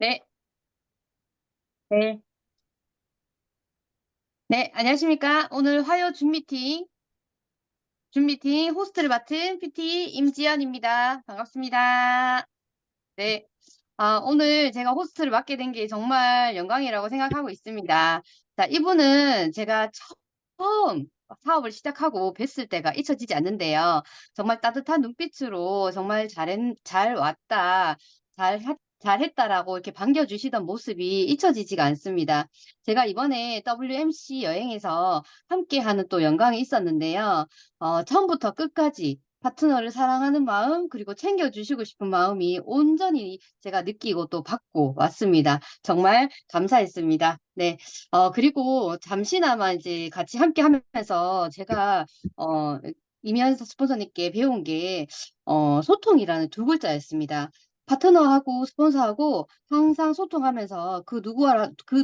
네, 네, 네, 안녕하십니까. 오늘 화요 줌미팅 호스트를 맡은 PT 임지연입니다. 반갑습니다. 네, 오늘 제가 호스트를 맡게 된 게 정말 영광이라고 생각하고 있습니다. 자, 이분은 제가 처음 사업을 시작하고 뵀을 때가 잊혀지지 않는데요. 정말 따뜻한 눈빛으로 정말 잘 왔다, 잘했다라고 이렇게 반겨주시던 모습이 잊혀지지가 않습니다. 제가 이번에 WMC 여행에서 함께하는 또 영광이 있었는데요. 처음부터 끝까지 파트너를 사랑하는 마음, 그리고 챙겨주시고 싶은 마음이 온전히 제가 느끼고 또 받고 왔습니다. 정말 감사했습니다. 네. 그리고 잠시나마 이제 같이 함께 하면서 제가, 이면서 스폰서님께 배운 게, 소통이라는 두 글자였습니다. 파트너하고 스폰서하고 항상 소통하면서 그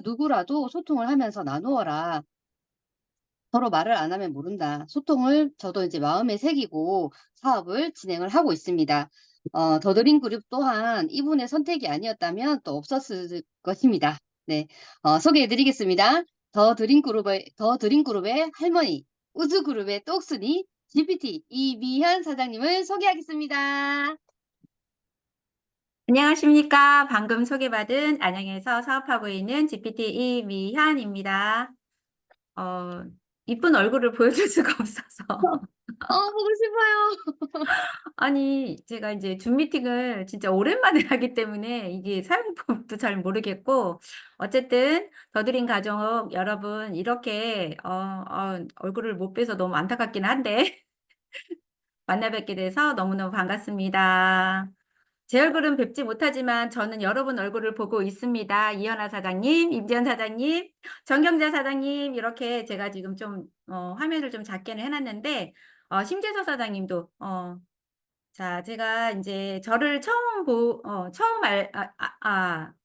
누구라도 소통을 하면서 나누어라. 서로 말을 안 하면 모른다. 소통을 저도 이제 마음에 새기고 사업을 진행을 하고 있습니다. 더드림 그룹 또한 이분의 선택이 아니었다면 또 없었을 것입니다. 네, 소개해 드리겠습니다. 더 드림 그룹의 할머니, 우즈그룹의 똑순이, GPT 이미현 사장님을 소개하겠습니다. 안녕하십니까. 방금 소개받은 안양에서 사업하고 있는 GPT 이미현입니다. 어, 이쁜 얼굴을 보여줄 수가 없어서. 보고 싶어요. 아니, 제가 이제 줌 미팅을 진짜 오랜만에 하기 때문에 이게 사용법도 잘 모르겠고, 어쨌든, 더드림 가족 여러분, 이렇게, 얼굴을 못 뵈서 너무 안타깝긴 한데, 만나 뵙게 돼서 너무너무 반갑습니다. 제 얼굴은 뵙지 못하지만 저는 여러분 얼굴을 보고 있습니다. 이현아 사장님, 임지연 사장님, 정경자 사장님 이렇게 제가 지금 좀 화면을 좀 작게는 해놨는데 심재서 사장님도 자 제가 이제 저를 처음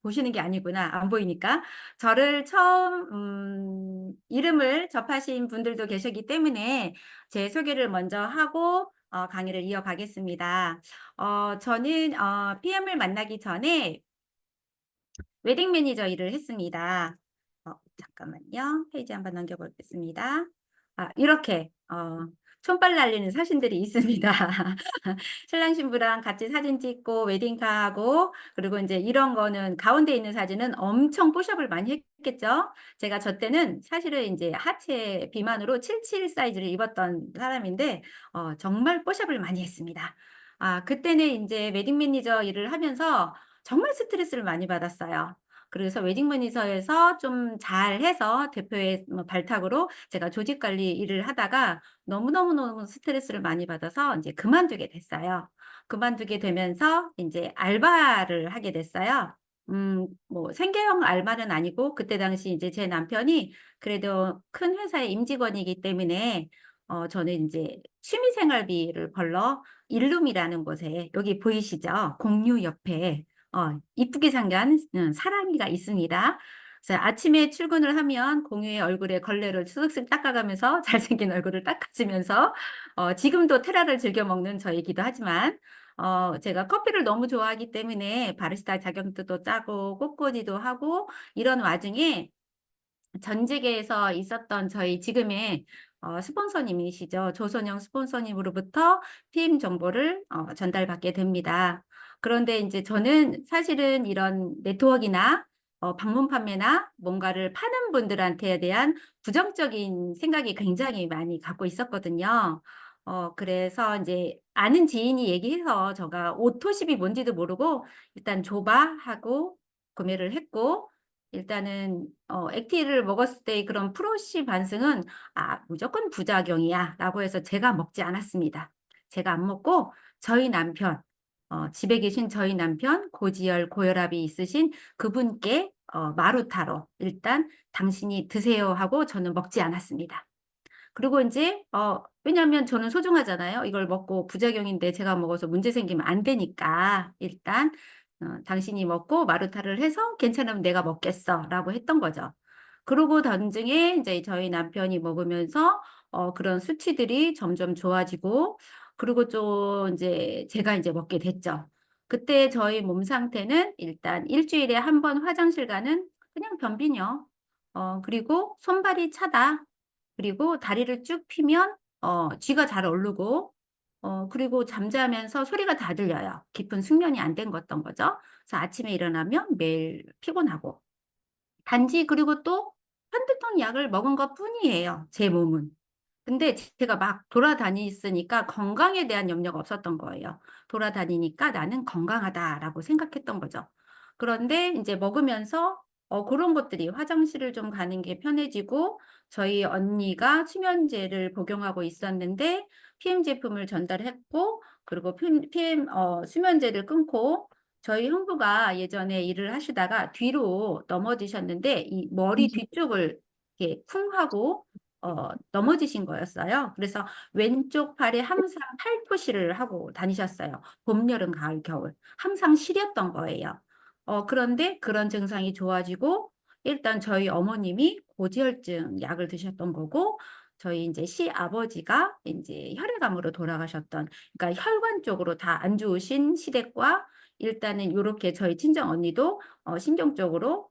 보시는 게 아니구나. 안 보이니까 저를 처음 이름을 접하신 분들도 계시기 때문에 제 소개를 먼저 하고 강의를 이어가겠습니다. 저는 PM을 만나기 전에 웨딩 매니저 일을 했습니다. 잠깐만요. 페이지 한번 넘겨보겠습니다. 이렇게 촌발 날리는 사진들이 있습니다. 신랑 신부랑 같이 사진 찍고 웨딩카하고 그리고 이제 이런 거는 가운데 있는 사진은 엄청 뽀샵을 많이 했겠죠. 제가 저 때는 사실은 이제 하체 비만으로 77 사이즈를 입었던 사람인데 정말 뽀샵을 많이 했습니다. 그때는 이제 웨딩 매니저 일을 하면서 정말 스트레스를 많이 받았어요. 그래서 웨딩 매니저에서 좀 잘해서 대표의 뭐 발탁으로 제가 조직 관리 일을 하다가 너무너무너무 스트레스를 많이 받아서 이제 그만두게 됐어요. 그만두게 되면서 이제 알바를 하게 됐어요. 뭐 생계형 알바는 아니고 그때 당시 이제 제 남편이 그래도 큰 회사의 임직원이기 때문에 저는 이제 취미 생활비를 벌러 일룸이라는 곳에 여기 보이시죠? 공유 옆에 이쁘게 생긴 사랑이가 있습니다. 그래서 아침에 출근을 하면 공유의 얼굴에 걸레를 쓱쓱 닦아가면서 잘생긴 얼굴을 닦아주면서 지금도 테라를 즐겨 먹는 저이기도 하지만 제가 커피를 너무 좋아하기 때문에 바리스타 자격증도 짜고 꽃꽂이도 하고 이런 와중에 전직에서 있었던 저희 지금의 스폰서님이시죠. 조선영 스폰서님으로부터 팀 정보를 전달받게 됩니다. 그런데 이제 저는 사실은 이런 네트워크나 방문 판매나 뭔가를 파는 분들한테 대한 부정적인 생각이 굉장히 많이 갖고 있었거든요. 그래서 이제 아는 지인이 얘기해서 제가 오토십이 뭔지도 모르고 일단 줘봐 하고 구매를 했고 일단은 액티를 먹었을 때의 그런 프로시 반응은 무조건 부작용이야.'라고 해서 제가 먹지 않았습니다. 제가 안 먹고 저희 남편 집에 계신 저희 남편 고지혈, 고혈압이 있으신 그분께 마루타로 일단 "당신이 드세요." 하고 저는 먹지 않았습니다. 그리고 인제 왜냐하면 저는 소중하잖아요. 이걸 먹고 부작용인데 제가 먹어서 문제 생기면 안 되니까 일단 "당신이 먹고 마루타를 해서 괜찮으면 내가 먹겠어."라고 했던 거죠. 그러고 나중에 인제 저희 남편이 먹으면서 그런 수치들이 점점 좋아지고 그리고 좀 인제 제가 인제 먹게 됐죠. 그때 저희 몸 상태는 일단 일주일에 한 번 화장실 가는 그냥 변비뇨. 그리고 손발이 차다. 그리고 다리를 쭉 펴면 쥐가 잘 오르고 그리고 잠자면서 소리가 다 들려요. 깊은 숙면이 안 된 어떤 거죠. 그래서 아침에 일어나면 매일 피곤하고. 단지 그리고 또 한두 통 약을 먹은 것뿐이에요, 제 몸은. 근데 제가 막 돌아다니니까 건강에 대한 염려가 없었던 거예요. 돌아다니니까 '나는 건강하다.'라고 생각했던 거죠. 그런데 인제 먹으면서 고런 것들이 화장실을 좀 가는 게 편해지고 저희 언니가 수면제를 복용하고 있었는데 PM 제품을 전달했고 그리고 PM 수면제를 끊고 저희 형부가 예전에 일을 하시다가 뒤로 넘어지셨는데 이 머리 뒤쪽을 이렇게 쿵 하고 넘어지신 거였어요. 그래서 왼쪽 팔에 항상 팔토시를 하고 다니셨어요. 봄, 여름, 가을, 겨울. 항상 시렸던 거예요. 그런데 그런 증상이 좋아지고 일단 저희 어머님이 고지혈증 약을 드셨던 거고 저희 인제 시아버지가 인제 혈액암으로 돌아가셨던 그러니까 혈관 쪽으로 다 안 좋으신 시댁과 일단은 요렇게 저희 친정 언니도 신경 쪽으로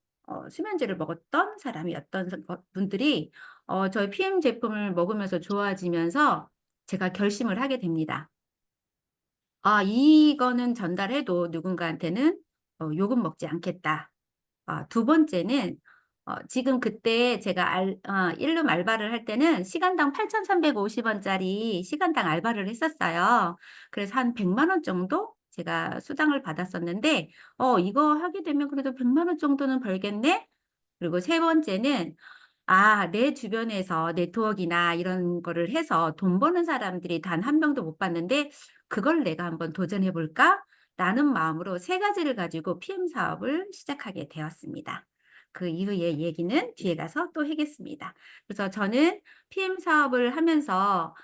수면제를 먹었던 사람이었던 분들이 저희 PM 제품을 먹으면서 좋아지면서 제가 결심을 하게 됩니다. '아 이거는 전달해도 누군가한테는 욕은 먹지 않겠다.' 두 번째는 지금 그때 제가 일룸 알바를 할 때는 시간당 8,350 원짜리 시간당 알바를 했었어요. 그래서 한 100만 원 정도 제가 수당을 받았었는데 '이거 하게 되면 그래도 100만 원 정도는 벌겠네.' 그리고 세 번째는 내 주변에서 네트워크나 이런 거를 해서 돈 버는 사람들이 단 한 명도 못 봤는데 '그걸 내가 한번 도전해 볼까?'라는 마음으로 세 가지를 가지고 PM 사업을 시작하게 되었습니다. 그 이후의 얘기는 뒤에 가서 또 하겠습니다. 그래서 저는 PM 사업을 하면서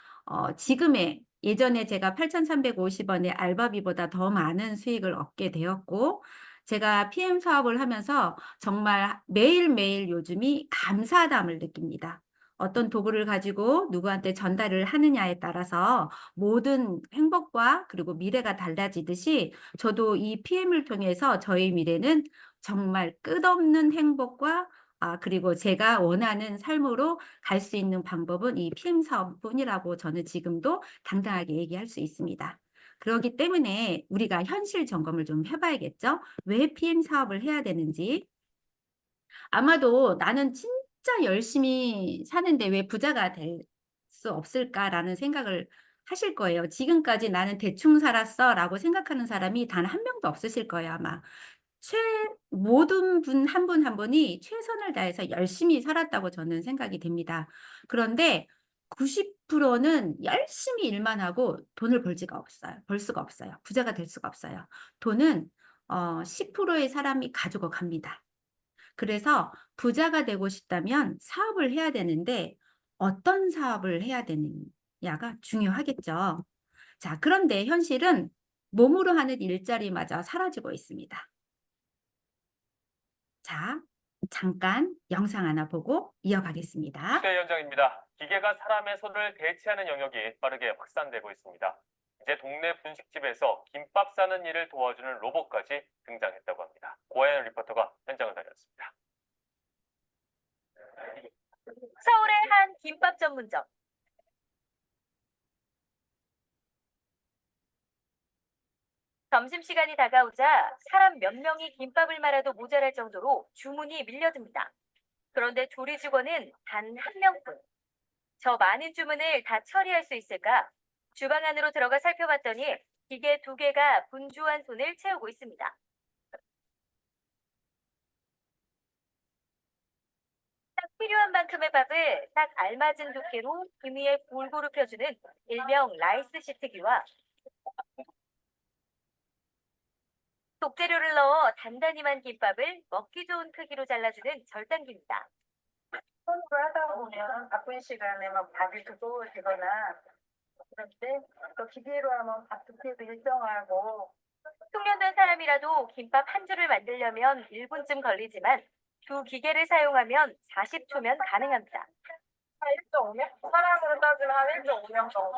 지금의 예전에 제가 8,350 원의 알바비보다 더 많은 수익을 얻게 되었고 제가 PM 사업을 하면서 정말 매일매일 요즘이 감사함을 느낍니다. 어떤 도구를 가지고 누구한테 전달을 하느냐에 따라서 모든 행복과 그리고 미래가 달라지듯이 저도 이 PM을 통해서 저의 미래는 정말 끝없는 행복과 그리고 제가 원하는 삶으로 갈 수 있는 방법은 이 PM 사업뿐이라고 저는 지금도 당당하게 얘기할 수 있습니다. 그러기 때문에 우리가 현실 점검을 좀 해 봐야겠죠? 왜 PM 사업을 해야 되는지. 아마도 '나는 진짜 열심히 사는데 왜 부자가 될 수 없을까?'라는 생각을 하실 거예요. '지금까지 나는 대충 살았어.'라고 생각하는 사람이 단 한 명도 없으실 거예요 아마. 최 모든 분 한 분 한 분이 최선을 다해서 열심히 살았다고 저는 생각이 됩니다. 그런데 90%는 열심히 일만 하고 돈을 벌 수가 없어요. 부자가 될 수가 없어요. 돈은 10%의 사람이 가지고 갑니다. 그래서 부자가 되고 싶다면 사업을 해야 되는데 어떤 사업을 해야 되느냐가 중요하겠죠. 자, 그런데 현실은 몸으로 하는 일자리마저 사라지고 있습니다. 자, 잠깐 영상 하나 보고 이어가겠습니다. 네, 현장입니다. 기계가 사람의 손을 대체하는 영역이 빠르게 확산되고 있습니다. 이제 동네 분식집에서 김밥 싸는 일을 도와주는 로봇까지 등장했다고 합니다. 고하연 리포터가 현장을 다녔습니다. 서울의 한 김밥 전문점. 점심시간이 다가오자 사람 몇 명이 김밥을 말아도 모자랄 정도로 주문이 밀려듭니다. 그런데 조리 직원은 단 한 명뿐. 저 많은 주문을 다 처리할 수 있을까? 주방 안으로 들어가 살펴봤더니 기계 두 개가 분주한 손을 채우고 있습니다. 딱 필요한 만큼의 밥을 딱 알맞은 두께로 금 위에 골고루 펴주는 일명 라이스 시트기와 속재료를 넣어 단단히만 김밥을 먹기 좋은 크기로 잘라주는 절단기입니다. 손으로 하다 보면 바쁜 시간에 막 밥이 두꺼워지거나 그럴 때 또 기계로 하면 밥 두께도 일정하고 숙련된 사람이라도 김밥 한 줄을 만들려면 1분쯤 걸리지만 두 기계를 사용하면 40초면 가능합니다. 한 1.5명? 사람으로 따지면 한 1.5명 정도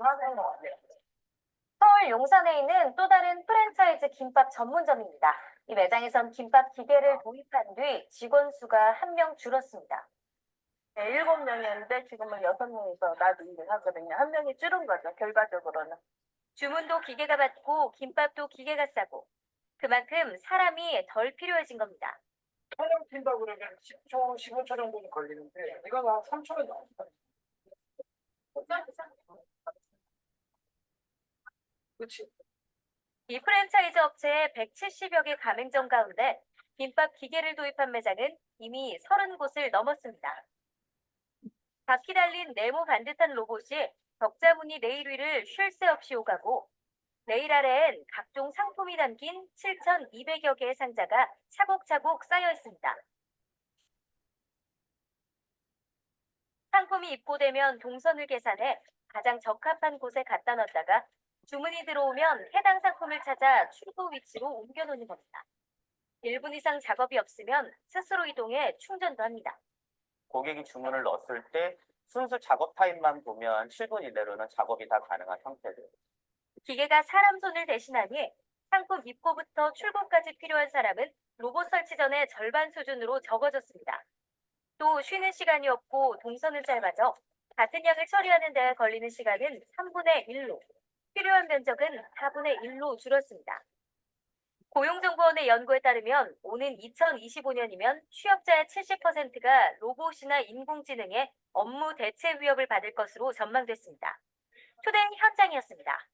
하는 것 같아요. 서울 용산에 있는 또 다른 프랜차이즈 김밥 전문점입니다. 이 매장에선 김밥 기계를 도입한 뒤 직원 수가 1명 줄었습니다. 네, 7명이었는데 지금은 6명이서 나도 일을 하거든요. 1명이 줄은 거죠, 결과적으로는. 주문도 기계가 받고 김밥도 기계가 싸고 그만큼 사람이 덜 필요해진 겁니다. 촬영 뛴다 그러면 10초, 15초 정도는 걸리는데 이건 한 3초면 나옵니다. 그렇지. 이 프랜차이즈 업체의 170여 개 가맹점 가운데 김밥 기계를 도입한 매장은 이미 30곳을 넘었습니다. 바퀴 달린 네모 반듯한 로봇이 덕자무늬 레일 위를 쉴 새 없이 오가고 레일 아래엔 각종 상품이 담긴 7,200여 개의 상자가 차곡차곡 쌓여 있습니다. 상품이 입고되면 동선을 계산해 가장 적합한 곳에 갖다 놨다가 주문이 들어오면 해당 상품을 찾아 출고 위치로 옮겨 놓는 겁니다. 1분 이상 작업이 없으면 스스로 이동해 충전도 합니다. 고객이 주문을 넣었을 때 순수 작업 타임만 보면 7분 이내로는 작업이 다 가능한 형태들. 기계가 사람 손을 대신하니 상품 입고부터 출고까지 필요한 사람은 로봇 설치 전에 절반 수준으로 적어졌습니다. 또 쉬는 시간이 없고 동선은 짧아져 같은 양을 처리하는 데 걸리는 시간은 3분의 1로, 필요한 면적은 4분의 1로 줄었습니다. 고용정보원의 연구에 따르면 오는 2025년이면 취업자의 70%가 로봇이나 인공지능의 업무 대체 위협을 받을 것으로 전망됐습니다. 투데이 현장이었습니다.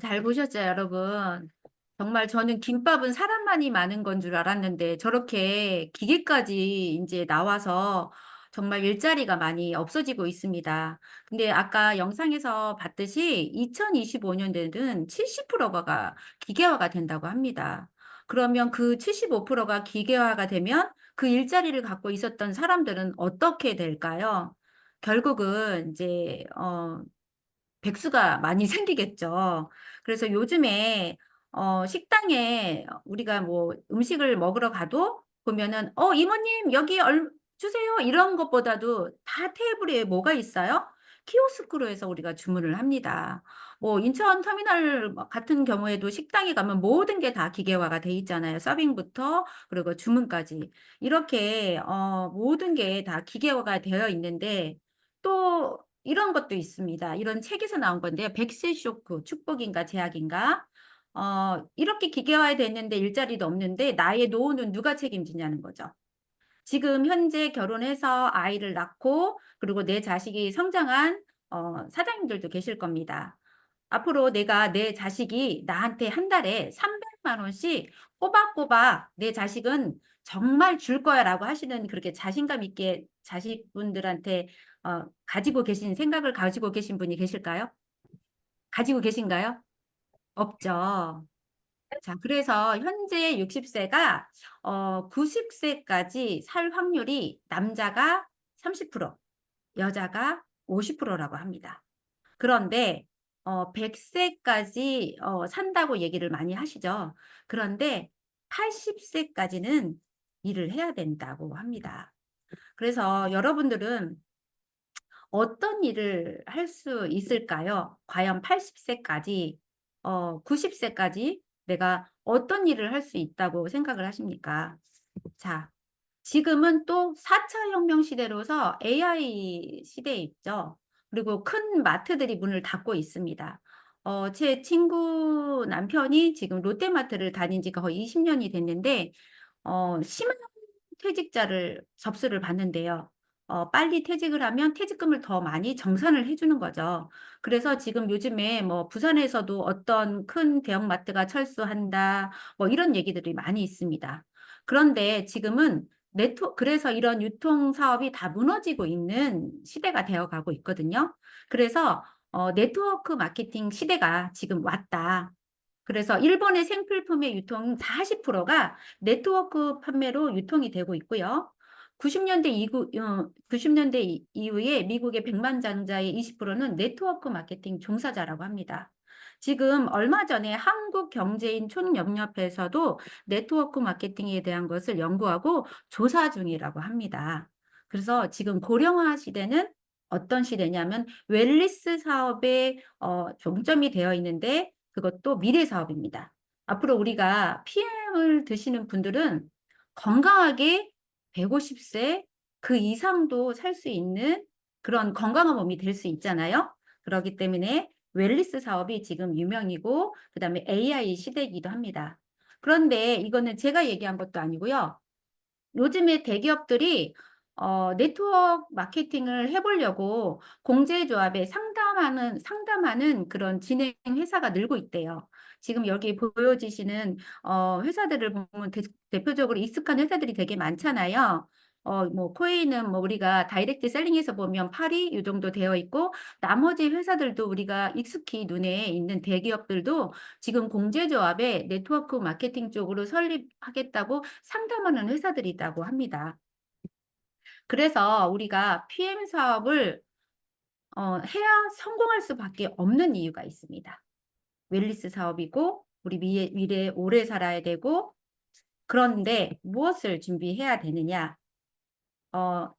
잘 보셨죠, 여러분? 정말 저는 김밥은 사람만이 많은 건 줄 알았는데 저렇게 기계까지 이제 나와서 정말 일자리가 많이 없어지고 있습니다. 근데 아까 영상에서 봤듯이 2025년에는 70%가 기계화가 된다고 합니다. 그러면 그 75%가 기계화가 되면 그 일자리를 갖고 있었던 사람들은 어떻게 될까요? 결국은 이제 백수가 많이 생기겠죠. 그래서 요즘에 식당에 우리가 뭐 음식을 먹으러 가도 보면은 이모님 여기 주세요 이런 것보다도 다 테이블에 뭐가 있어요? 키오스크로 해서 우리가 주문을 합니다. 뭐 인천 터미널 같은 경우에도 식당에 가면 모든 게 다 기계화가 돼 있잖아요. 서빙부터 그리고 주문까지 이렇게 모든 게 다 기계화가 되어 있는데 또 이런 것도 있습니다. 이런 책에서 나온 건데요. 백세 쇼크, 축복인가 제약인가? 이렇게 기계화됐는데 일자리도 없는데 나의 노후는 누가 책임지냐는 거죠. 지금 현재 결혼해서 아이를 낳고 그리고 내 자식이 성장한 사장님들도 계실 겁니다. 앞으로 내 자식이 나한테 한 달에 300만 원씩 꼬박꼬박 내 자식은 정말 줄 거야라고 하시는 그렇게 자신감 있게 자식분들한테 가지고 계신 생각을 가지고 계신 분이 계실까요? 가지고 계신가요? 없죠. 자, 그래서 현재 60세가 90세까지 살 확률이 남자가 30%, 여자가 50%라고 합니다. 그런데 100세까지 산다고 얘기를 많이 하시죠. 그런데 80세까지는 일을 해야 된다고 합니다. 그래서 여러분들은 어떤 일을 할 수 있을까요? 과연 80세까지, 90세까지 내가 어떤 일을 할 수 있다고 생각을 하십니까? 자, 지금은 또 4차 혁명 시대로서 AI 시대에 있죠. 그리고 큰 마트들이 문을 닫고 있습니다. 제 친구 남편이 지금 롯데마트를 다닌 지가 거의 20년이 됐는데, 심한 퇴직자를 접수를 받는데요. 빨리 퇴직을 하면 퇴직금을 더 많이 정산을 해주는 거죠. 그래서 지금 요즘에 뭐 부산에서도 어떤 큰 대형마트가 철수한다, 뭐 이런 얘기들이 많이 있습니다. 그런데 지금은 그래서 이런 유통 사업이 다 무너지고 있는 시대가 되어 가고 있거든요. 그래서 네트워크 마케팅 시대가 지금 왔다. 그래서 일본의 생필품의 유통 40%가 네트워크 판매로 유통이 되고 있고요. 90년대 이후에 미국의 백만장자의 20%는 네트워크 마케팅 종사자라고 합니다. 지금 얼마 전에 한국경제인 총협력회에서도 네트워크 마케팅에 대한 것을 연구하고 조사 중이라고 합니다. 그래서 지금 고령화 시대는 어떤 시대냐면 웰니스 사업에 중점이 되어 있는데 그것도 미래 사업입니다. 앞으로 우리가 PM을 드시는 분들은 건강하게 150세 그 이상도 살 수 있는 그런 건강한 몸이 될 수 있잖아요. 그렇기 때문에 웰니스 사업이 지금 유명이고 그다음에 AI 시대이기도 합니다. 그런데 이거는 제가 얘기한 것도 아니고요. 요즘에 대기업들이 네트워크 마케팅을 해보려고 공제조합에 상담하는 그런 진행 회사가 늘고 있대요. 지금 여기 보여지시는 회사들을 보면 대표적으로 익숙한 회사들이 되게 많잖아요. 뭐 코웨이는 뭐 우리가 다이렉트 셀링에서 보면 8위 이 정도 되어 있고 나머지 회사들도 우리가 익숙히 눈에 있는 대기업들도 지금 공제조합에 네트워크 마케팅 쪽으로 설립하겠다고 상담하는 회사들이 있다고 합니다. 그래서 우리가 PM 사업을 해야 성공할 수밖에 없는 이유가 있습니다. 웰니스 사업이고 우리 미래 오래 살아야 되고 그런데 무엇을 준비해야 되느냐?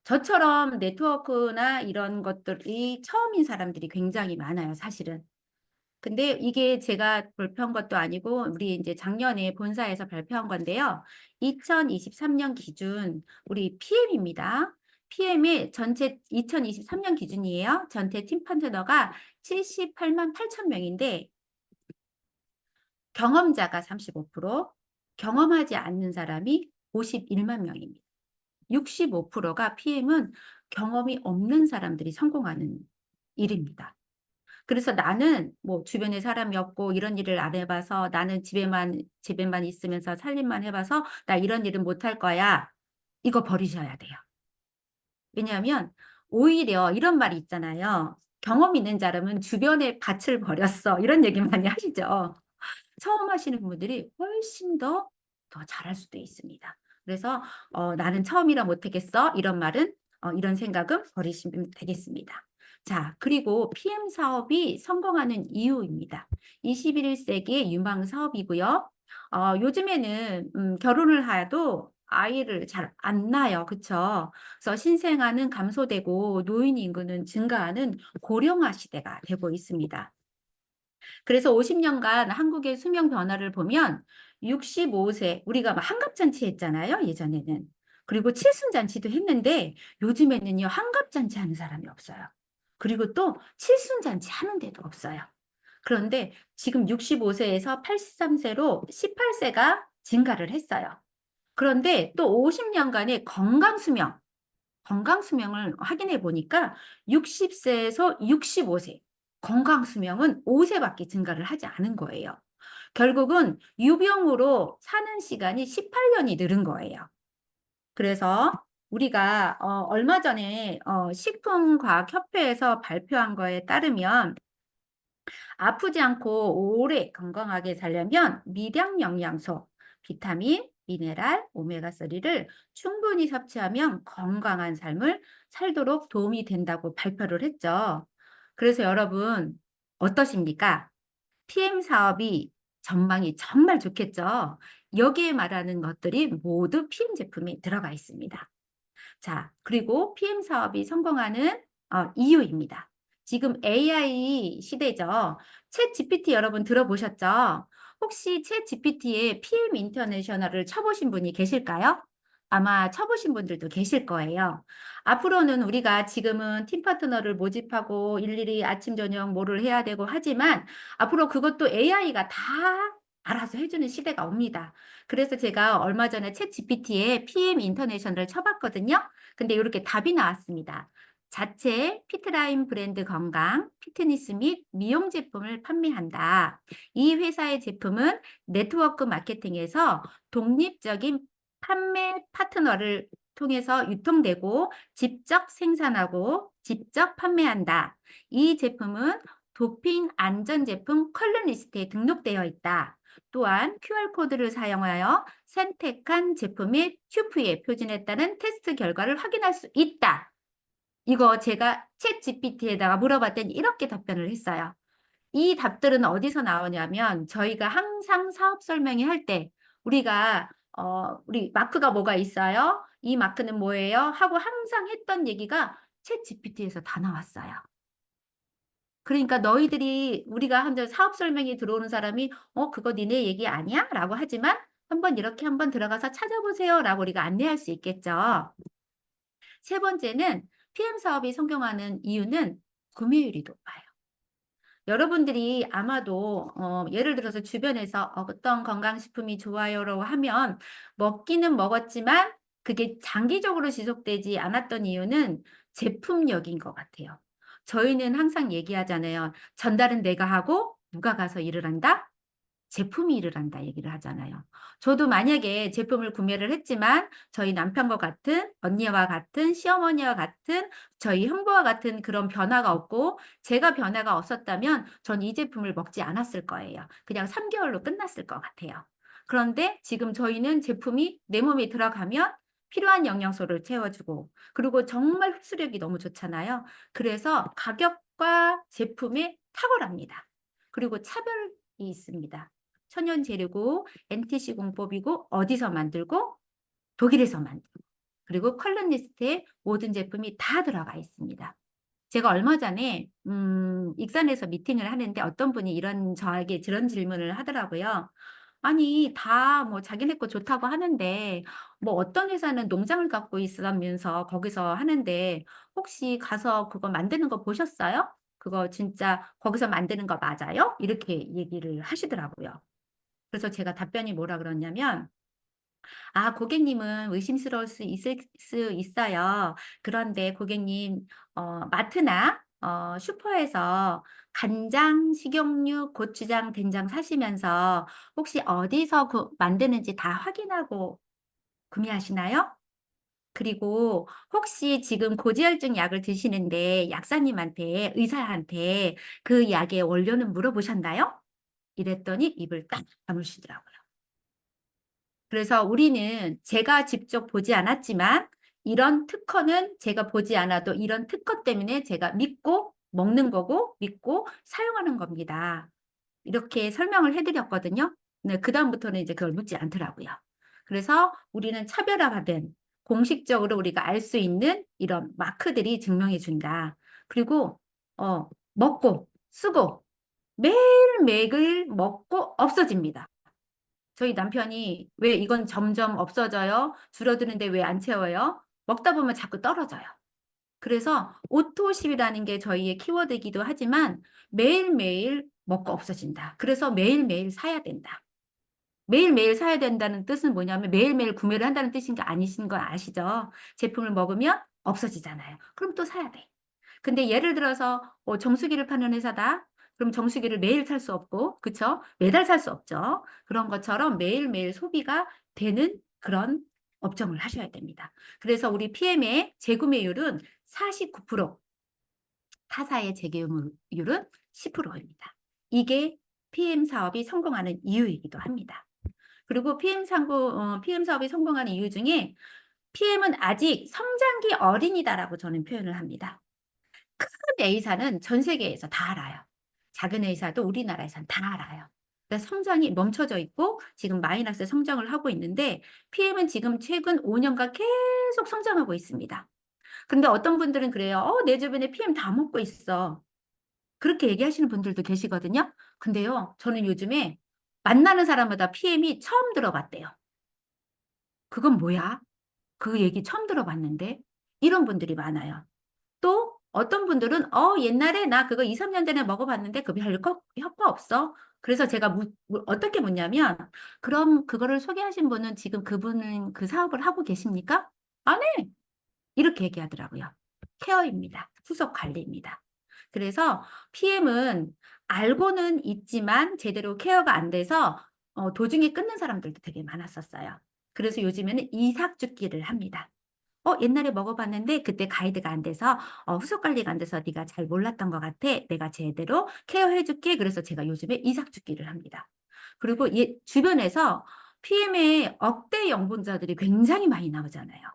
저처럼 네트워크나 이런 것들이 처음인 사람들이 굉장히 많아요, 사실은. 근데 이게 제가 발표한 것도 아니고 우리 이제 작년에 본사에서 발표한 건데요. 2023년 기준 우리 PM입니다. PM의 전체 2023년 기준이에요. 전체 팀 파트너가 78만 8천 명인데 경험자가 35%, 경험하지 않는 사람이 51만 명입니다. 65%가 PM은 경험이 없는 사람들이 성공하는 일입니다. 그래서 나는 뭐 주변에 사람이 없고 이런 일을 안 해봐서 나는 집에만 있으면서 살림만 해봐서 나 이런 일은 못할 거야. 이거 버리셔야 돼요. 왜냐하면 오히려 이런 말이 있잖아요. 경험 있는 사람은 주변에 밭을 버렸어. 이런 얘기 많이 하시죠. 처음 하시는 분들이 훨씬 더 잘할 수도 있습니다. 그래서 나는 처음이라 못하겠어. 이런 말은 이런 생각은 버리시면 되겠습니다. 자, 그리고 PM 사업이 성공하는 이유입니다. 21세기의 유망 사업이고요. 요즘에는 결혼을 해도 아이를 잘 안 낳아요. 그쵸? 그래서 신생아는 감소되고 노인 인구는 증가하는 고령화 시대가 되고 있습니다. 그래서 50년간 한국의 수명 변화를 보면 65세 우리가 막 한갑잔치 했잖아요, 예전에는. 그리고 칠순잔치도 했는데 요즘에는요, 한갑잔치 하는 사람이 없어요. 그리고 또 칠순잔치 하는 데도 없어요. 그런데 지금 65세에서 83세로 18세가 증가를 했어요. 그런데 또 50년간의 건강 수명을 확인해 보니까 60세에서 65세 건강 수명은 5세밖에 증가를 하지 않은 거예요. 결국은 유병으로 사는 시간이 18년이 늘은 거예요. 그래서 우리가 얼마 전에 식품과학협회에서 발표한 거에 따르면 아프지 않고 오래 건강하게 살려면 미량 영양소, 비타민, 미네랄, 오메가3를 충분히 섭취하면 건강한 삶을 살도록 도움이 된다고 발표를 했죠. 그래서 여러분 어떠십니까? PM 사업이 전망이 정말 좋겠죠. 여기에 말하는 것들이 모두 PM 제품에 들어가 있습니다. 자, 그리고 PM 사업이 성공하는 이유입니다. 지금 AI 시대죠. 챗 GPT 여러분 들어보셨죠? 혹시 챗 GPT에 PM 인터내셔널을 쳐보신 분이 계실까요? 아마 쳐보신 분들도 계실 거예요. 앞으로는 우리가 지금은 팀 파트너를 모집하고 일일이 아침, 저녁 뭐를 해야 되고 하지만 앞으로 그것도 AI가 다 알아서 해주는 시대가 옵니다. 그래서 제가 얼마 전에 챗 GPT에 PM 인터내셔널을 쳐봤거든요. 근데 이렇게 답이 나왔습니다. 자체 피트라인 브랜드 건강, 피트니스 및 미용 제품을 판매한다. 이 회사의 제품은 네트워크 마케팅에서 독립적인 판매 파트너를 통해서 유통되고 직접 생산하고 직접 판매한다. 이 제품은 도핑 안전 제품 컬러 리스트에 등록되어 있다. 또한 QR코드를 사용하여 선택한 제품의 QF에 표준했다는 테스트 결과를 확인할 수 있다. 이거 제가 챗 GPT에다가 물어봤더니 이렇게 답변을 했어요. 이 답들은 어디서 나오냐면 저희가 항상 사업 설명회 할 때 우리가 우리 마크가 뭐가 있어요? 이 마크는 뭐예요? 하고 항상 했던 얘기가 챗 GPT에서 다 나왔어요. 그러니까 너희들이 우리가 한번 사업 설명이 들어오는 사람이 그거 니네 얘기 아니야? 라고 하지만 한번 이렇게 한번 들어가서 찾아보세요. 라고 우리가 안내할 수 있겠죠. 세 번째는 PM 사업이 성공하는 이유는 구매율이 높아요. 여러분들이 아마도 예를 들어서 주변에서 어떤 건강식품이 좋아요라고 하면 먹기는 먹었지만 그게 장기적으로 지속되지 않았던 이유는 제품력인 것 같아요. 저희는 항상 얘기하잖아요. 전달은 내가 하고 누가 가서 일을 한다? 제품이 일을 한다 얘기를 하잖아요. 저도 만약에 제품을 구매를 했지만 저희 남편과 같은 언니와 같은 시어머니와 같은 저희 형부와 같은 그런 변화가 없고 제가 변화가 없었다면 전 이 제품을 먹지 않았을 거예요. 그냥 3개월로 끝났을 것 같아요. 그런데 지금 저희는 제품이 내 몸에 들어가면 필요한 영양소를 채워주고 그리고 정말 흡수력이 너무 좋잖아요. 그래서 가격과 제품에 탁월합니다. 그리고 차별이 있습니다. 천연 재료고 NTC 공법이고 어디서 만들고 독일에서 만들고 그리고 컬럼니스트에 모든 제품이 다 들어가 있습니다. 제가 얼마 전에 익산에서 미팅을 하는데 어떤 분이 저에게 이런 질문을 하더라고요. 아니 다 뭐 자기네 거 좋다고 하는데 뭐 어떤 회사는 농장을 갖고 있으면서 거기서 하는데 혹시 가서 그거 만드는 거 보셨어요? 그거 진짜 거기서 만드는 거 맞아요? 이렇게 얘기를 하시더라고요. 그래서 제가 답변이 뭐라 그러냐면 고객님은 의심스러울 수 있어요. 그런데 고객님 마트나 슈퍼에서 간장, 식용유, 고추장, 된장 사시면서 혹시 어디서 만드는지 다 확인하고 구매하시나요? 그리고 혹시 지금 고지혈증 약을 드시는데 약사님한테 의사한테 그 약의 원료는 물어보셨나요? 이랬더니 입을 딱 다무시더라고요. 그래서 우리는 제가 직접 보지 않았지만 이런 특허는 제가 보지 않아도 이런 특허 때문에 제가 믿고 먹는 거고 믿고 사용하는 겁니다. 이렇게 설명을 해드렸거든요. 네, 그다음부터는 이제 그걸 묻지 않더라고요. 그래서 우리는 차별화된 공식적으로 우리가 알 수 있는 이런 마크들이 증명해 준다. 그리고 먹고 쓰고 매일매일 먹고 없어집니다. 저희 남편이 "왜 이건 점점 없어져요? 줄어드는데 왜 안 채워요?" 먹다 보면 자꾸 떨어져요. 그래서 오토십이라는 게 저희의 키워드이기도 하지만 매일매일 먹고 없어진다. 그래서 매일매일 사야 된다. 매일매일 사야 된다는 뜻은 뭐냐면 매일매일 구매를 한다는 뜻인 게 아니신 거 아시죠? 제품을 먹으면 없어지잖아요. 그럼 또 사야 돼. 근데 예를 들어서 정수기를 파는 회사다. 그럼 정수기를 매일 살 수 없고 그쵸? 매달 살 수 없죠. 그런 것처럼 매일매일 소비가 되는 그런 업종을 하셔야 됩니다. 그래서 우리 PM의 재구매율은 49%, 타사의 재구매율은 10%입니다. 이게 PM 사업이 성공하는 이유이기도 합니다. 그리고 PM 사업이 성공하는 이유 중에 PM은 아직 성장기 어린이다라고 저는 표현을 합니다. 큰 A사는 전 세계에서 다 알아요. 작은 A사도 우리나라에선 다 알아요. 그러니까 성장이 멈춰져 있고 지금 마이너스 성장을 하고 있는데 PM은 지금 최근 5년간 계속 성장하고 있습니다. 근데 어떤 분들은 그래요. 내 주변에 PM 다 먹고 있어. 그렇게 얘기하시는 분들도 계시거든요. 근데요, 저는 요즘에 만나는 사람마다 PM이 처음 들어봤대요. 그건 뭐야? 그 얘기 처음 들어봤는데? 이런 분들이 많아요. 또 어떤 분들은 옛날에 나 그거 2-3년 전에 먹어봤는데 그 별 효과 없어. 그래서 제가 어떻게 묻냐면 "그럼 그거를 소개하신 분은 지금 그분은 그 사업을 하고 계십니까?" "안 해." 이렇게 얘기하더라고요. 케어입니다. 후속 관리입니다. 그래서 PM은 알고는 있지만 제대로 케어가 안 돼서 도중에 끊는 사람들도 되게 많았었어요. 그래서 요즘에는 이삭죽기를 합니다. 옛날에 먹어봤는데 그때 가이드가 안 돼서 후속 관리가 안 돼서 네가 잘 몰랐던 것 같아. 내가 제대로 케어해 줄게. 그래서 제가 요즘에 이삭죽기를 합니다. 그리고 주변에서 PM의 억대 연봉자들이 굉장히 많이 나오잖아요.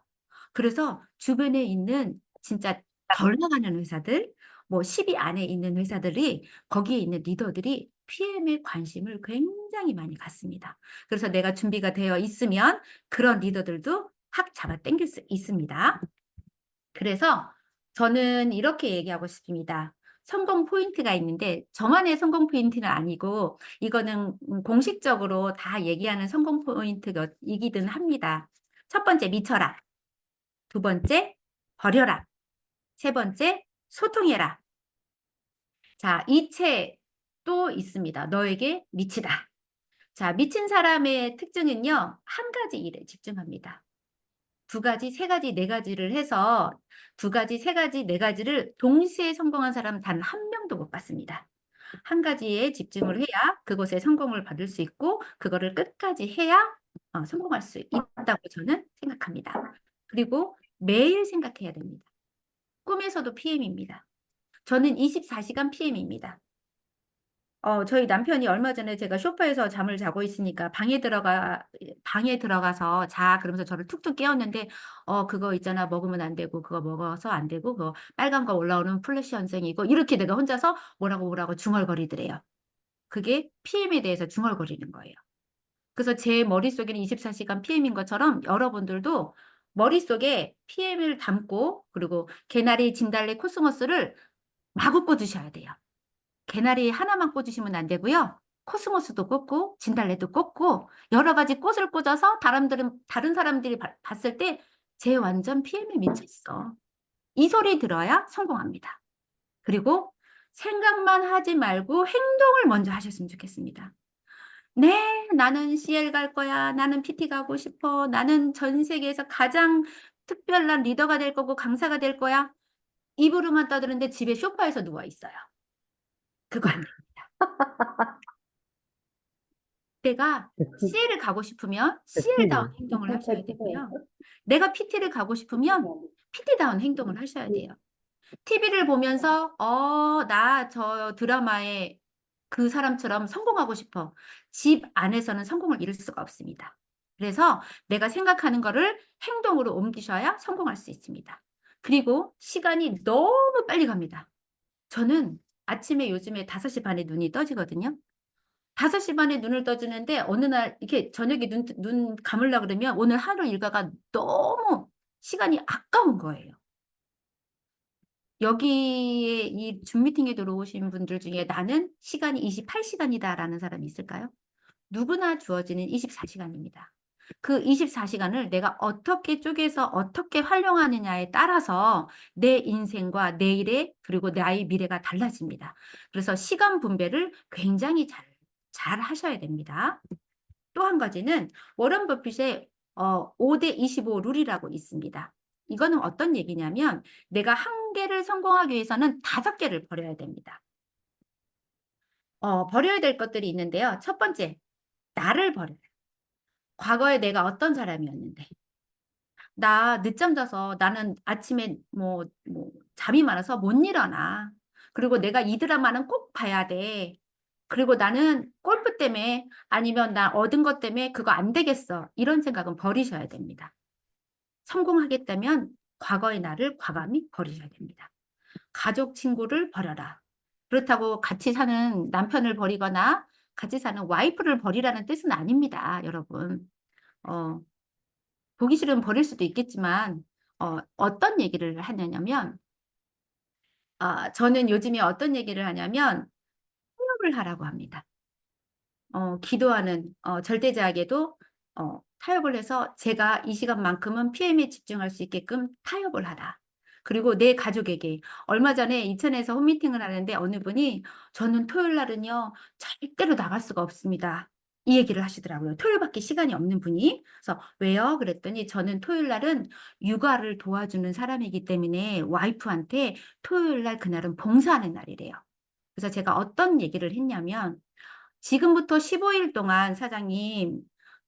그래서 주변에 있는 진짜 덜 나가는 회사들, 뭐 10위 안에 있는 회사들이 거기에 있는 리더들이 PM에 관심을 굉장히 많이 갖습니다. 그래서 내가 준비가 되어 있으면 그런 리더들도 확 잡아당길 수 있습니다. 그래서 저는 이렇게 얘기하고 싶습니다. 성공 포인트가 있는데 저만의 성공 포인트는 아니고 이거는 공식적으로 다 얘기하는 성공 포인트이기는 합니다. 첫 번째, 미쳐라. 두 번째, 버려라. 세 번째, 소통해라. 자, 이 책 또 있습니다. 너에게 미치다. 자, 미친 사람의 특징은요, 한 가지 일에 집중합니다. 두 가지, 세 가지, 네 가지를 해서 두 가지, 세 가지, 네 가지를 동시에 성공한 사람 단 한 명도 못 봤습니다. 한 가지에 집중을 해야 그것에 성공을 받을 수 있고 그거를 끝까지 해야 성공할 수 있다고 저는 생각합니다. 그리고 매일 생각해야 됩니다. 꿈에서도 PM입니다. 저는 24시간 PM입니다. 저희 남편이 얼마 전에 제가 소파에서 잠을 자고 있으니까 방에 들어가서 자 그러면서 저를 툭툭 깨웠는데 그거 있잖아 먹으면 안 되고 그거 먹어서 안 되고 그거 빨간 거 올라오는 플래시 현상이고 이렇게 내가 혼자서 뭐라고 중얼거리더래요. 그게 PM에 대해서 중얼거리는 거예요. 그래서 제 머릿속에는 24시간 PM인 것처럼 여러분들도 머릿속에 PM을 담고 그리고 개나리, 진달래, 코스모스를 마구 꽂으셔야 돼요. 개나리 하나만 꽂으시면 안 되고요. 코스모스도 꽂고 진달래도 꽂고 여러 가지 꽃을 꽂아서 다른 사람들이 봤을 때 쟤 완전 PM에 미쳤어. 이 소리 들어야 성공합니다. 그리고 생각만 하지 말고 행동을 먼저 하셨으면 좋겠습니다. 네, 나는 CL 갈 거야. 나는 PT 가고 싶어. 나는 전 세계에서 가장 특별한 리더가 될 거고 강사가 될 거야. 입으로만 떠드는데 집에 소파에서 누워 있어요. 그거 안 됩니다. 내가 CL을 가고 싶으면 CL다운 행동을 하셔야 되고요. 내가 PT를 가고 싶으면 PT다운 행동을 하셔야 돼요. TV를 보면서 나 저 드라마에 그 사람처럼 성공하고 싶어. 집 안에서는 성공을 이룰 수가 없습니다. 그래서 내가 생각하는 거를 행동으로 옮기셔야 성공할 수 있습니다. 그리고 시간이 너무 빨리 갑니다. 저는 아침에 요즘에 5시 반에 눈이 떠지거든요. 5시 반에 눈을 떠주는데 어느 날 이렇게 저녁에 눈 감으려고 그러면 오늘 하루 일과가 너무 시간이 아까운 거예요. 여기에 이 줌 미팅에 들어오신 분들 중에 나는 시간이 28시간이다라는 사람이 있을까요? 누구나 주어지는 24시간입니다. 그 24시간을 내가 어떻게 쪼개서 어떻게 활용하느냐에 따라서 내 인생과 내일의 그리고 나의 미래가 달라집니다. 그래서 시간 분배를 굉장히 잘 하셔야 됩니다. 또 한 가지는 워런 버핏의 5대25 룰이라고 있습니다. 이거는 어떤 얘기냐면 내가 한 개를 성공하기 위해서는 5개를 버려야 됩니다. 버려야 될 것들이 있는데요. 첫 번째, 나를 버려요. 과거에 내가 어떤 사람이었는데 나 늦잠 자서 나는 아침에 잠이 많아서 못 일어나. 그리고 내가 이 드라마는 꼭 봐야 돼. 그리고 나는 골프 때문에 아니면 나 얻은 것 때문에 그거 안 되겠어. 이런 생각은 버리셔야 됩니다. 성공하겠다면 과거의 나를 과감히 버리셔야 됩니다. 가족, 친구를 버려라. 그렇다고 같이 사는 남편을 버리거나 같이 사는 와이프를 버리라는 뜻은 아닙니다, 여러분. 보기 싫으면 버릴 수도 있겠지만 어떤 얘기를 하냐면 저는 요즘에 어떤 얘기를 하냐면 타협을 하라고 합니다. 기도하는 절대자에게도 타협을 해서 제가 이 시간만큼은 PM에 집중할 수 있게끔 타협을 하라. 그리고 내 가족에게 얼마 전에 인천에서 홈미팅을 하는데 어느 분이 저는 토요일 날은요 절대로 나갈 수가 없습니다. 이 얘기를 하시더라고요. 토요일밖에 시간이 없는 분이. 그래서 왜요? 그랬더니 저는 토요일 날은 육아를 도와주는 사람이기 때문에 와이프한테 토요일 날 그날은 봉사하는 날이래요. 그래서 제가 어떤 얘기를 했냐면 지금부터 15일 동안 사장님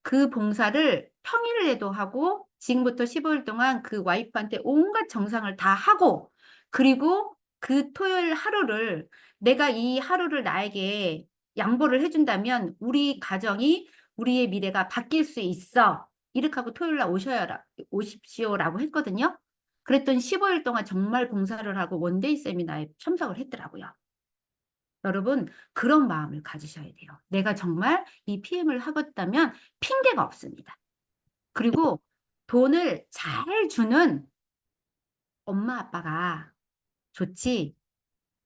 그 봉사를 평일에도 하고 지금부터 15일 동안 그 와이프한테 온갖 정성을 다 하고 그리고 그 토요일 하루를 내가 이 하루를 나에게 양보를 해준다면 우리 가정이 우리의 미래가 바뀔 수 있어. 이렇게 하고 토요일 날 오십시오라고 했거든요. 그랬더니 15일 동안 정말 봉사를 하고 원데이 세미나에 참석을 했더라고요. 여러분 그런 마음을 가지셔야 돼요. 내가 정말 이 PM을 하겠다면 핑계가 없습니다. 그리고 돈을 잘 주는 엄마 아빠가 좋지.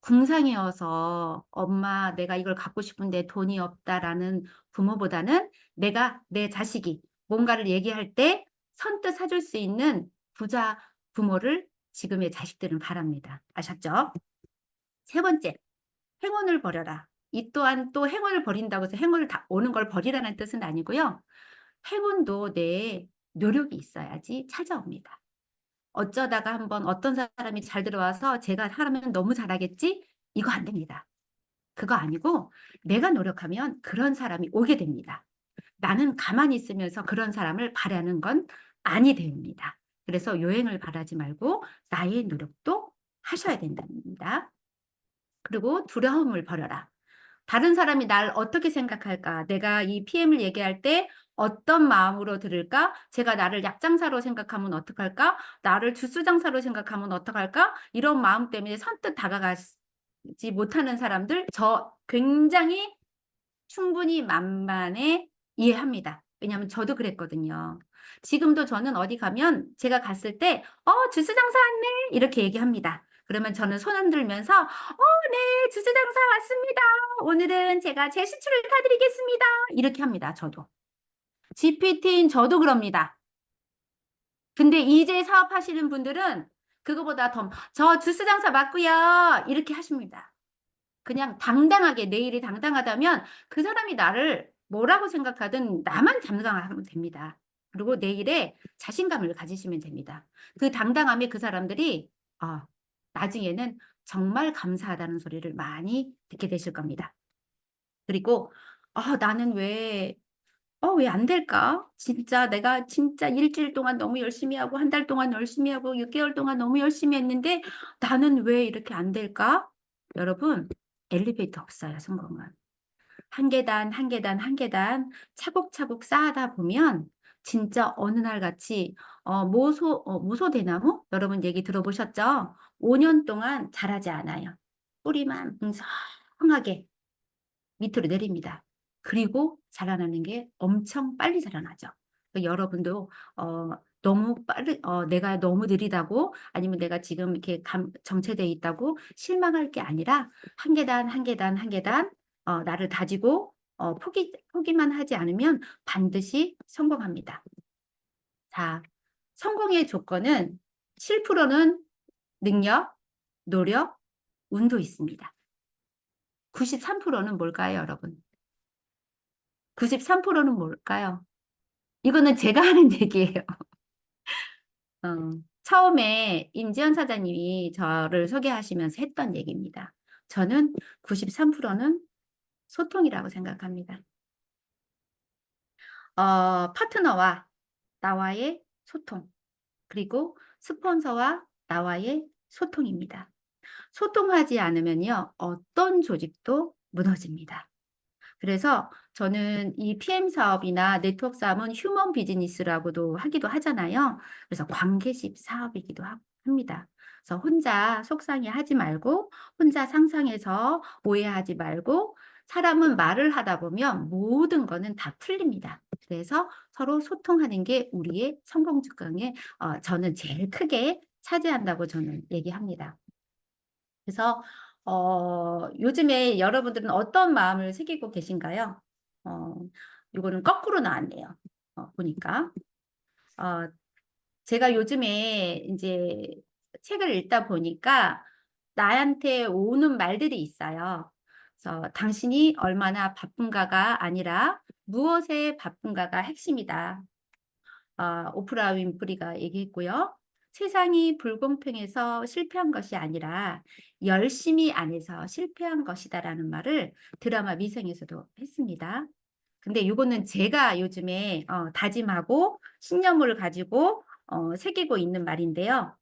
궁상이어서 엄마 내가 이걸 갖고 싶은데 돈이 없다라는 부모보다는 내가 내 자식이 뭔가를 얘기할 때 선뜻 사줄 수 있는 부자 부모를 지금의 자식들은 바랍니다. 아셨죠? 세 번째, 행운을 버려라. 이 또한 또 행운을 버린다고 해서 행운을 다 오는 걸 버리라는 뜻은 아니고요. 행운도 내 노력이 있어야지 찾아옵니다. 어쩌다가 한번 어떤 사람이 잘 들어와서 제가 하면 너무 잘하겠지? 이거 안 됩니다. 그거 아니고 내가 노력하면 그런 사람이 오게 됩니다. 나는 가만히 있으면서 그런 사람을 바라는 건 아니 됩니다. 그래서 요행을 바라지 말고 나의 노력도 하셔야 된답니다. 그리고 두려움을 버려라. 다른 사람이 날 어떻게 생각할까? 내가 이 PM을 얘기할 때 어떤 마음으로 들을까? 제가 나를 약장사로 생각하면 어떡할까? 나를 주수장사로 생각하면 어떡할까? 이런 마음 때문에 선뜻 다가가지 못하는 사람들, 저 굉장히 충분히 만만해 이해합니다. 왜냐하면 저도 그랬거든요. 지금도 저는 어디 가면 제가 갔을 때 주스장사 왔네 이렇게 얘기합니다. 그러면 저는 손 흔들면서 네 주스장사 왔습니다. 오늘은 제가 제 시추를 타드리겠습니다. 이렇게 합니다. 저도. GPT인 저도 그럽니다. 근데 이제 사업하시는 분들은 그거보다 더 저 주스장사 맞고요. 이렇게 하십니다. 그냥 당당하게 내 일이 당당하다면 그 사람이 나를 뭐라고 생각하든 나만 당당하면 됩니다. 그리고 내 일에 자신감을 가지시면 됩니다. 그 당당함에 그 사람들이 나중에는 정말 감사하다는 소리를 많이 듣게 되실 겁니다. 그리고 나는 왜 안 될까? 진짜 내가 진짜 일주일 동안 너무 열심히 하고 한 달 동안 열심히 하고 6개월 동안 너무 열심히 했는데 나는 왜 이렇게 안 될까? 여러분 엘리베이터 없어요, 성공은. 한 계단, 한 계단, 한 계단 차곡차곡 쌓아다 보면 진짜 어느 날 같이 모소대나무? 여러분 얘기 들어보셨죠? 5년 동안 자라지 않아요. 뿌리만 웅성하게 밑으로 내립니다. 그리고 자라나는 게 엄청 빨리 자라나죠. 여러분도 너무 내가 너무 느리다고 아니면 내가 지금 이렇게 정체되어 있다고 실망할 게 아니라 한 계단 한 계단 한 계단 나를 다지고 포기만 하지 않으면 반드시 성공합니다. 자, 성공의 조건은 7%는 능력, 노력, 운도 있습니다. 93%는 뭘까요, 여러분? 93%는 뭘까요? 이거는 제가 하는 얘기예요. 처음에 임지연 사장님이 저를 소개하시면서 했던 얘기입니다. 저는 93%는 소통이라고 생각합니다. 파트너와 나와의 소통, 그리고 스폰서와 나와의 소통입니다. 소통하지 않으면요, 어떤 조직도 무너집니다. 그래서 저는 이 PM 사업이나 네트워크 사업은 휴먼 비즈니스라고도 하기도 하잖아요. 그래서 관계식 사업이기도 합니다. 그래서 혼자 속상해하지 말고 혼자 상상해서 오해하지 말고 사람은 말을 하다 보면 모든 거는 다 풀립니다. 그래서 서로 소통하는 게 우리의 성공 조건에 저는 제일 크게 차지한다고 저는 얘기합니다. 그래서 요즘에 여러분들은 어떤 마음을 새기고 계신가요? 요거는 거꾸로 나왔네요. 보니까. 제가 요즘에 이제 책을 읽다 보니까 나한테 오는 말들이 있어요. 그래서 당신이 얼마나 바쁜가가 아니라 무엇에 바쁜가가 핵심이다. 오프라 윈프리가 얘기했고요. 세상이 불공평해서 실패한 것이 아니라 열심히 안 해서 실패한 것이다라는 말을 드라마 미생에서도 했습니다. 근데 이거는 제가 요즘에 다짐하고 신념을 가지고 새기고 있는 말인데요.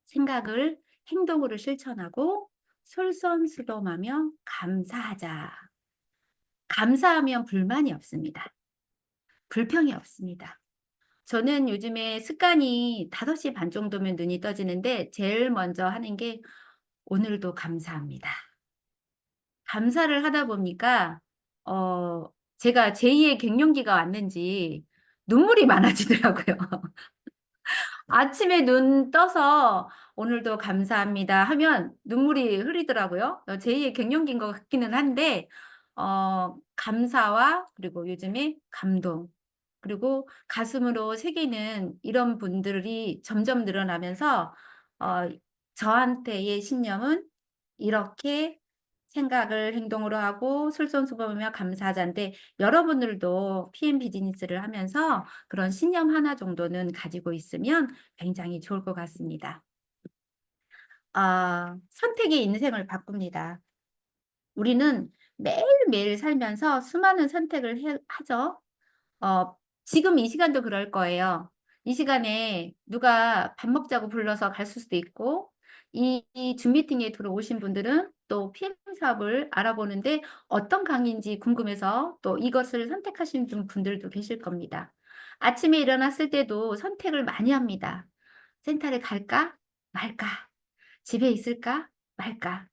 생각을 행동으로 실천하고 솔선수범하며 감사하자. 감사하면 불만이 없습니다. 불평이 없습니다. 저는 요즘에 습관이 5시 반 정도면 눈이 떠지는데 제일 먼저 하는 게 오늘도 감사합니다. 감사를 하다 보니까 제가 제2의 갱년기가 왔는지 눈물이 많아지더라고요. 아침에 눈 떠서 오늘도 감사합니다 하면 눈물이 흐르더라고요. 제2의 갱년기인 것 같기는 한데, 감사와 그리고 요즘에 감동, 그리고 가슴으로 새기는 이런 분들이 점점 늘어나면서, 어, 저한테의 신념은 이렇게 생각을 행동으로 하고 솔선수범하며 감사하자인데, 여러분들도 PM 비즈니스를 하면서 그런 신념 하나 정도는 가지고 있으면 굉장히 좋을 것 같습니다. 선택이 인생을 바꿉니다. 우리는 매일매일 살면서 수많은 선택을 하죠. 지금 이 시간도 그럴 거예요. 이 시간에 누가 밥 먹자고 불러서 갈 수도 있고, 이 줌 미팅에 들어오신 분들은 또 PM 사업을 알아보는데 어떤 강의인지 궁금해서 또 이것을 선택하신 분들도 계실 겁니다. 아침에 일어났을 때도 선택을 많이 합니다. 센터를 갈까? 말까? 집에 있을까? 말까?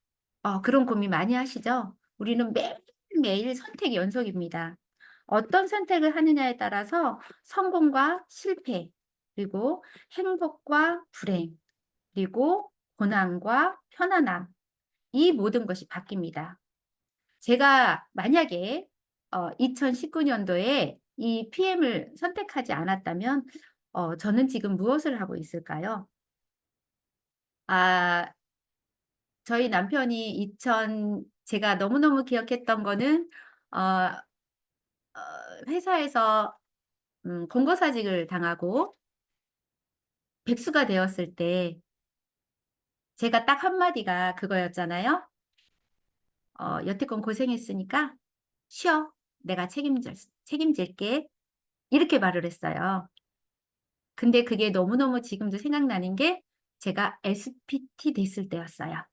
그런 고민 많이 하시죠? 우리는 매일매일 선택 연속입니다. 어떤 선택을 하느냐에 따라서 성공과 실패, 그리고 행복과 불행, 그리고 고난과 편안함, 이 모든 것이 바뀝니다. 제가 만약에 2019년도에 이 PM을 선택하지 않았다면 저는 지금 무엇을 하고 있을까요? 저희 남편이 제가 너무너무 기억했던 거는 어, 회사에서 공고사직을 당하고 백수가 되었을 때 제가 딱 한마디가 그거였잖아요. 여태껏 고생했으니까 쉬어. 내가 책임질게. 이렇게 말을 했어요. 근데 그게 너무너무 지금도 생각나는 게 제가 SPT 됐을 때였어요.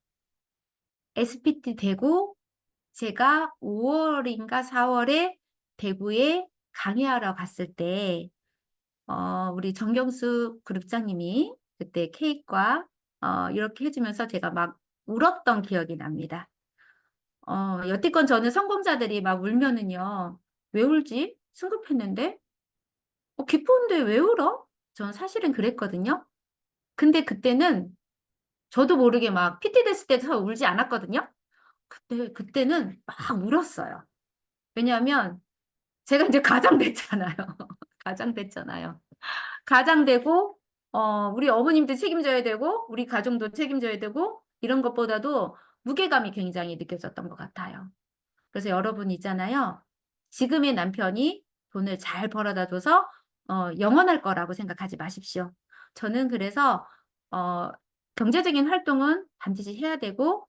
SPT 되고 제가 5월인가 4월에 대구에 강의하러 갔을 때 우리 정경수 그룹장님이 그때 케이크와 이렇게 해주면서 제가 막 울었던 기억이 납니다. 여태껏 저는 성공자들이 막 울면은요, 왜 울지? 승급했는데? 기쁜데 왜 울어? 저는 사실은 그랬거든요. 근데 그때는 저도 모르게 막 PT 됐을 때도 울지 않았거든요. 그때는 막 울었어요. 왜냐하면 제가 이제 가장됐잖아요. 가장됐잖아요. 가장되고, 우리 어머님도 책임져야 되고, 우리 가정도 책임져야 되고, 이런 것보다도 무게감이 굉장히 느껴졌던 것 같아요. 그래서 여러분 있잖아요. 지금의 남편이 돈을 잘 벌어다 줘서, 영원할 거라고 생각하지 마십시오. 저는 그래서, 경제적인 활동은 반드시 해야 되고,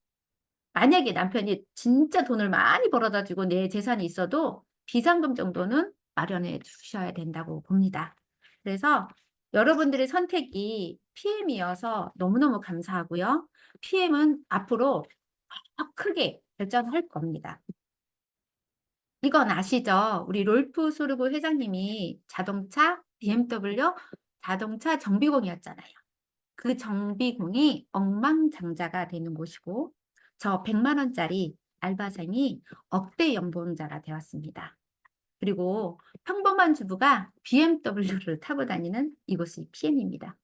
만약에 남편이 진짜 돈을 많이 벌어다 주고 내 재산이 있어도 비상금 정도는 마련해 주셔야 된다고 봅니다. 그래서 여러분들의 선택이 PM이어서 너무너무 감사하고요. PM은 앞으로 더 크게 발전할 겁니다. 이건 아시죠? 우리 롤프 소르고 회장님이 자동차 BMW 자동차 정비공이었잖아요. 그 정비공이 억만장자가 되는 곳이고 저 100만 원짜리 알바생이 억대 연봉자가 되었습니다. 그리고 평범한 주부가 BMW를 타고 다니는 이곳이 PM입니다.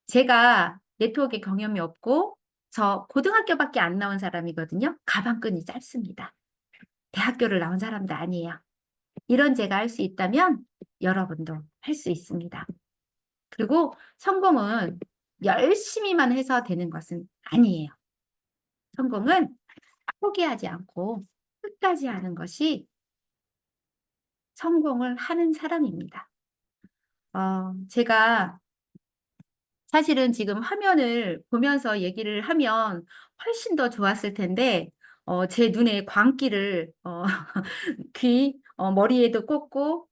제가 네트워크 경험이 없고 저 고등학교밖에 안 나온 사람이거든요. 가방끈이 짧습니다. 대학교를 나온 사람도 아니에요. 이런 제가 할 수 있다면 여러분도 할 수 있습니다. 그리고 성공은 열심히만 해서 되는 것은 아니에요. 성공은 포기하지 않고 끝까지 하는 것이 성공을 하는 사람입니다. 제가 사실은 지금 화면을 보면서 얘기를 하면 훨씬 더 좋았을 텐데, 제 눈에 광기를, 머리에도 꽂고,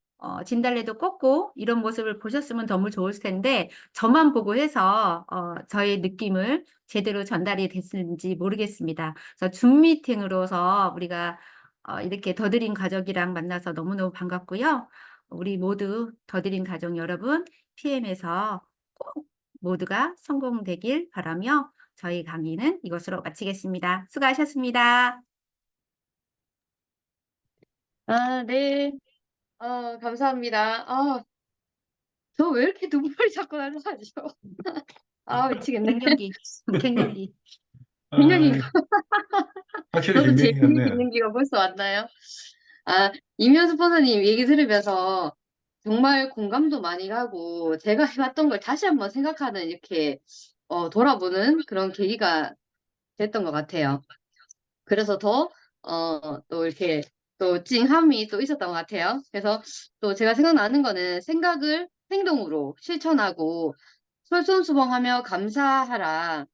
진달래도 꽂고, 이런 모습을 보셨으면 너무 좋을 텐데, 저만 보고 해서, 저의 느낌을 제대로 전달이 됐는지 모르겠습니다. 그래서 줌 미팅으로서 우리가, 이렇게 더드림 가족이랑 만나서 너무너무 반갑고요. 우리 모두 더드림 가족 여러분, PM에서 꼭 모두가 성공되길 바라며 저희 강의는 이것으로 마치겠습니다. 수고하셨습니다. 네. 감사합니다. 저 왜 이렇게 눈물이 자꾸 날라가죠? 아, 미치겠네. 갱년기, 갱년기. 갱년기. 확실히 저도 제 갱년기였네요. 갱년기가 벌써 왔나요? 아, 이면수 선생님 얘기 들으면서 정말 공감도 많이 가고 제가 해왔던 걸 다시 한번 생각하는 이렇게 돌아보는 그런 계기가 됐던 것 같아요. 그래서 또 이렇게 또 찡함이 또 있었던 것 같아요. 그래서 또 제가 생각나는 거는 생각을 행동으로 실천하고 솔선수범하며 감사하자.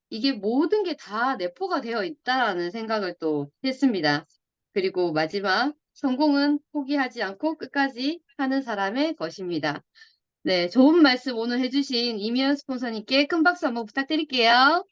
이게 모든 게 다 내포가 되어 있다라는 생각을 또 했습니다. 그리고 마지막, 성공은 포기하지 않고 끝까지 하는 사람의 것입니다. 네, 좋은 말씀 오늘 해주신 이미연 스폰서님께 큰 박수 한번 부탁드릴게요.